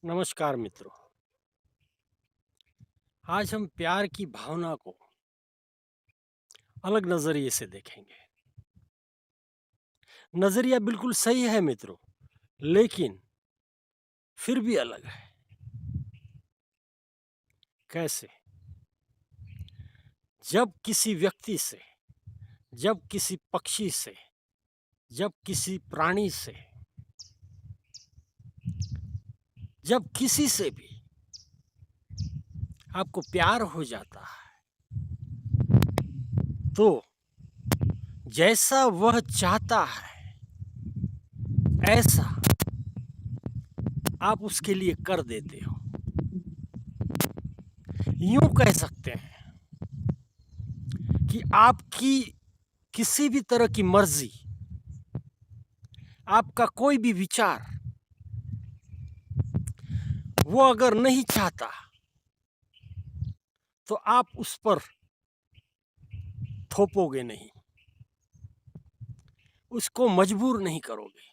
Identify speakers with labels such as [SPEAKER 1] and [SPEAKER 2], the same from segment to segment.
[SPEAKER 1] नमस्कार मित्रों। आज हम प्यार की भावना को अलग नजरिए से देखेंगे। नजरिया बिल्कुल सही है मित्रों, लेकिन फिर भी अलग है। कैसे? जब किसी व्यक्ति से, जब किसी पक्षी से, जब किसी प्राणी से, जब किसी से भी आपको प्यार हो जाता है, तो जैसा वह चाहता है ऐसा आप उसके लिए कर देते हो। यूं कह सकते हैं कि आपकी किसी भी तरह की मर्जी, आपका कोई भी विचार वो अगर नहीं चाहता तो आप उस पर थोपोगे नहीं, उसको मजबूर नहीं करोगे।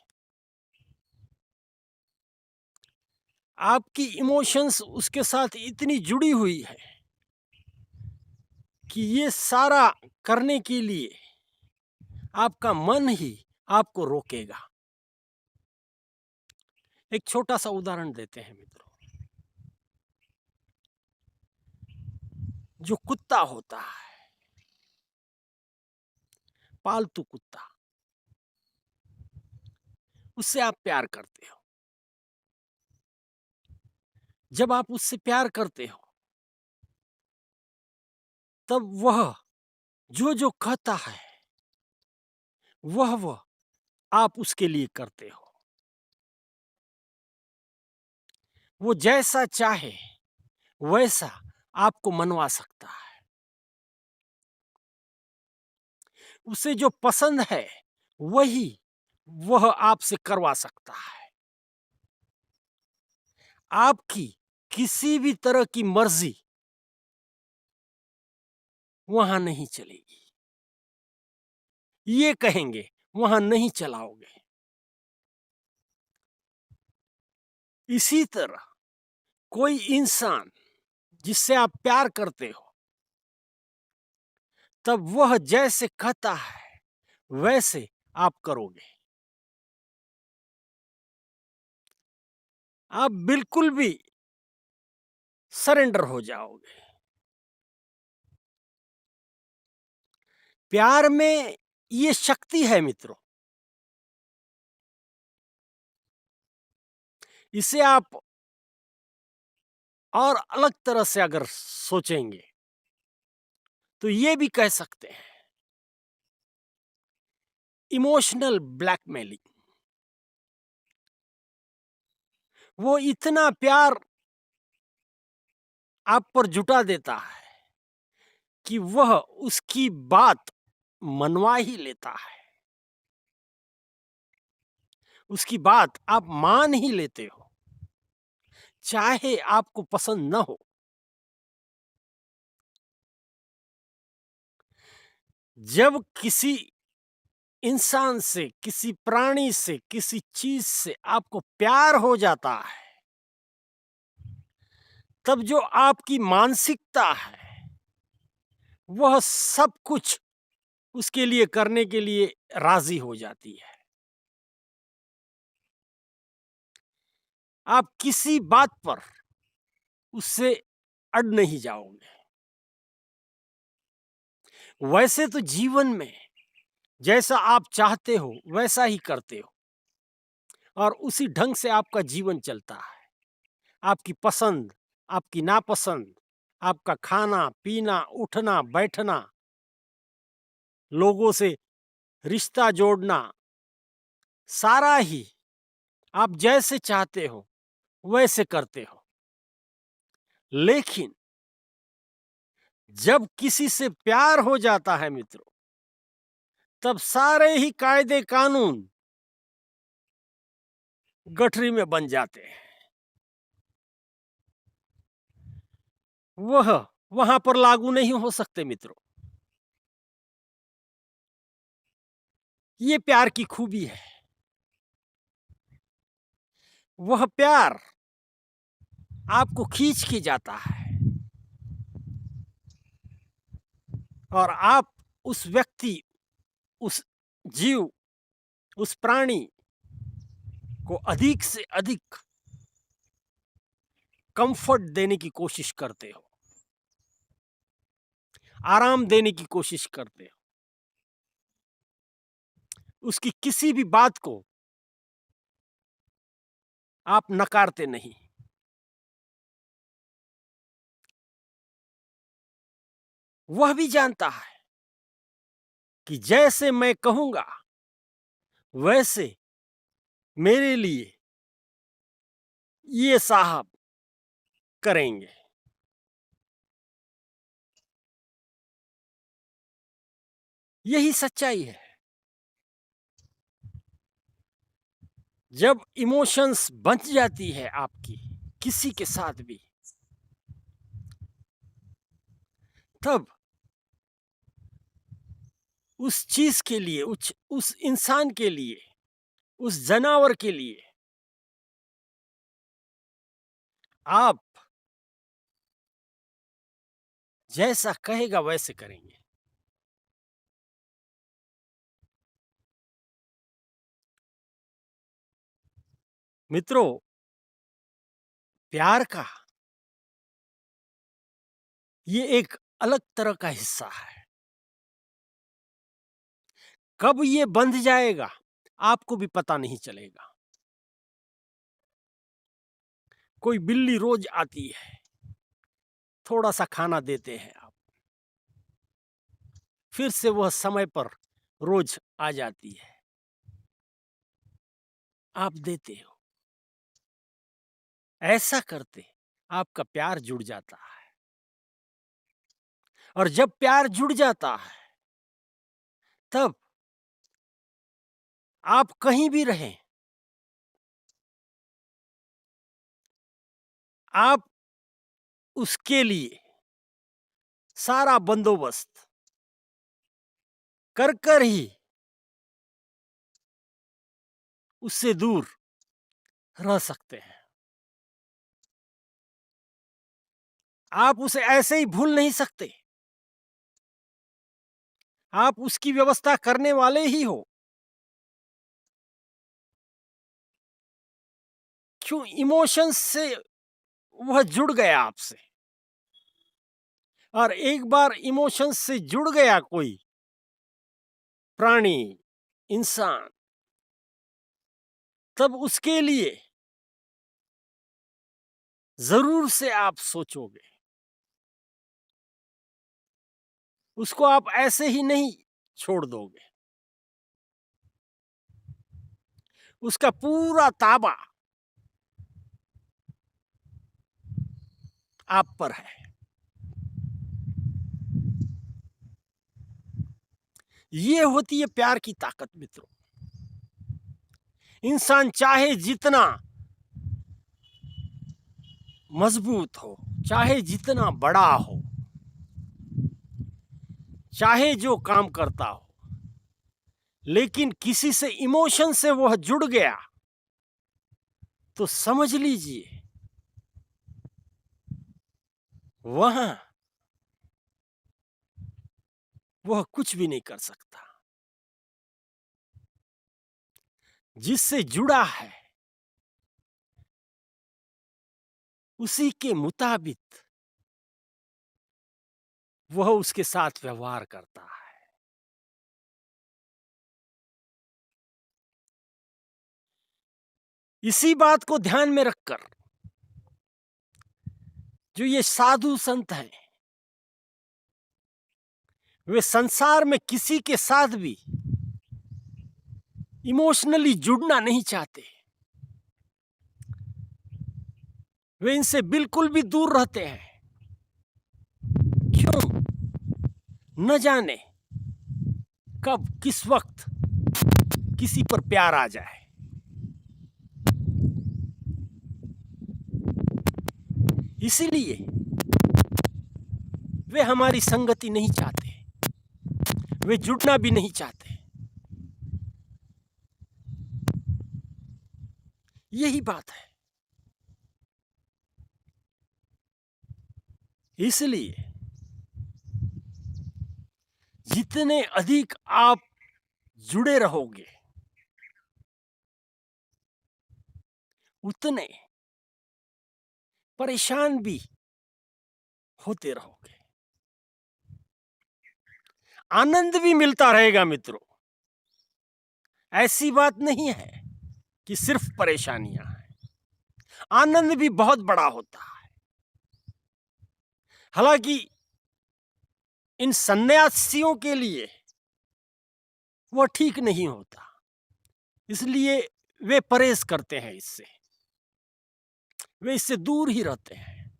[SPEAKER 1] आपकी इमोशंस उसके साथ इतनी जुड़ी हुई है कि ये सारा करने के लिए आपका मन ही आपको रोकेगा। एक छोटा सा उदाहरण देते हैं मित्रों। जो कुत्ता होता है, पालतू कुत्ता, उससे आप प्यार करते हो। जब आप उससे प्यार करते हो तब वह जो जो कहता है वह आप उसके लिए करते हो। वो जैसा चाहे वैसा आपको मनवा सकता है। उसे जो पसंद है वही वह आपसे करवा सकता है। आपकी किसी भी तरह की मर्जी वहां नहीं चलेगी। ये कहेंगे वहां नहीं चलाओगे। इसी तरह कोई इंसान जिससे आप प्यार करते हो, तब वह जैसे कहता है वैसे आप करोगे। आप बिल्कुल भी सरेंडर हो जाओगे। प्यार में ये शक्ति है मित्रों। इसे आप और अलग तरह से अगर सोचेंगे तो ये भी कह सकते हैं इमोशनल ब्लैकमेलिंग। वो इतना प्यार आप पर जुटा देता है कि वह उसकी बात मनवा ही लेता है। उसकी बात आप मान ही लेते हो, चाहे आपको पसंद न हो। जब किसी इंसान से, किसी प्राणी से, किसी चीज से आपको प्यार हो जाता है, तब जो आपकी मानसिकता है वह सब कुछ उसके लिए करने के लिए राजी हो जाती है। आप किसी बात पर उससे अड़ नहीं जाओगे। वैसे तो जीवन में जैसा आप चाहते हो वैसा ही करते हो और उसी ढंग से आपका जीवन चलता है। आपकी पसंद, आपकी नापसंद, आपका खाना पीना, उठना बैठना, लोगों से रिश्ता जोड़ना, सारा ही आप जैसे चाहते हो वैसे करते हो। लेकिन जब किसी से प्यार हो जाता है मित्रों, तब सारे ही कायदे कानून गठरी में बन जाते हैं। वह वहां पर लागू नहीं हो सकते मित्रों। ये प्यार की खूबी है। वह प्यार आपको खींच के जाता है और आप उस व्यक्ति, उस जीव, उस प्राणी को अधिक से अधिक कंफर्ट देने की कोशिश करते हो, आराम देने की कोशिश करते हो, उसकी किसी भी बात को आप नकारते नहीं। वह भी जानता है कि जैसे मैं कहूंगा वैसे मेरे लिए ये साहब करेंगे। यही सच्चाई है। जब इमोशंस बच जाती है आपकी किसी के साथ भी, तब उस चीज के लिए, उस इंसान के लिए, उस जानवर के लिए आप जैसा कहेगा वैसे करेंगे। मित्रों, प्यार का ये एक अलग तरह का हिस्सा है। कब ये बंध जाएगा आपको भी पता नहीं चलेगा। कोई बिल्ली रोज आती है, थोड़ा सा खाना देते हैं आप, फिर से वह समय पर रोज आ जाती है, आप देते हो। ऐसा करते आपका प्यार जुड़ जाता है। और जब प्यार जुड़ जाता है तब आप कहीं भी रहें, आप उसके लिए सारा बंदोबस्त कर कर ही उससे दूर रह सकते हैं। आप उसे ऐसे ही भूल नहीं सकते। आप उसकी व्यवस्था करने वाले ही हो। क्यों? इमोशंस से वह जुड़ गया आपसे, और एक बार इमोशंस से जुड़ गया कोई प्राणी, इंसान, तब उसके लिए जरूर से आप सोचोगे। उसको आप ऐसे ही नहीं छोड़ दोगे। उसका पूरा ताबा आप पर है। ये होती है प्यार की ताकत मित्रों। इंसान चाहे जितना मजबूत हो, चाहे जितना बड़ा हो, चाहे जो काम करता हो, लेकिन किसी से इमोशन से वह जुड़ गया तो समझ लीजिए वहां वह कुछ भी नहीं कर सकता। जिससे जुड़ा है उसी के मुताबिक वह उसके साथ व्यवहार करता है। इसी बात को ध्यान में रखकर जो ये साधु संत हैं, वे संसार में किसी के साथ भी इमोशनली जुड़ना नहीं चाहते। वे इनसे बिल्कुल भी दूर रहते हैं। क्यों? न जाने कब किस वक्त किसी पर प्यार आ जाए। इसीलिए वे हमारी संगति नहीं चाहते, वे जुड़ना भी नहीं चाहते। यही बात है। इसलिए जितने अधिक आप जुड़े रहोगे उतने परेशान भी होते रहोगे। आनंद भी मिलता रहेगा मित्रों। ऐसी बात नहीं है कि सिर्फ परेशानियां हैं, आनंद भी बहुत बड़ा होता है। हालांकि इन सन्यासियों के लिए वह ठीक नहीं होता, इसलिए वे परहेज करते हैं, वे इससे दूर ही रहते हैं।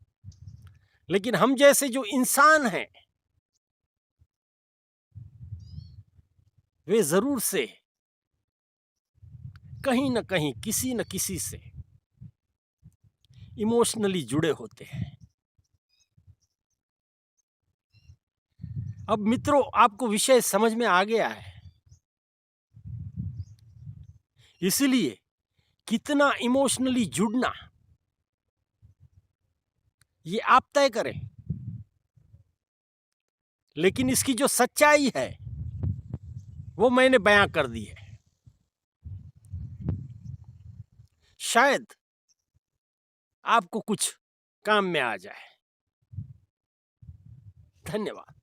[SPEAKER 1] लेकिन हम जैसे जो इंसान हैं वे जरूर से कहीं न कहीं किसी न किसी से इमोशनली जुड़े होते हैं। अब मित्रों, आपको विषय समझ में आ गया है, इसलिए कितना इमोशनली जुड़ना ये आप तय करें। लेकिन इसकी जो सच्चाई है वो मैंने बयां कर दी है। शायद आपको कुछ काम में आ जाए। धन्यवाद।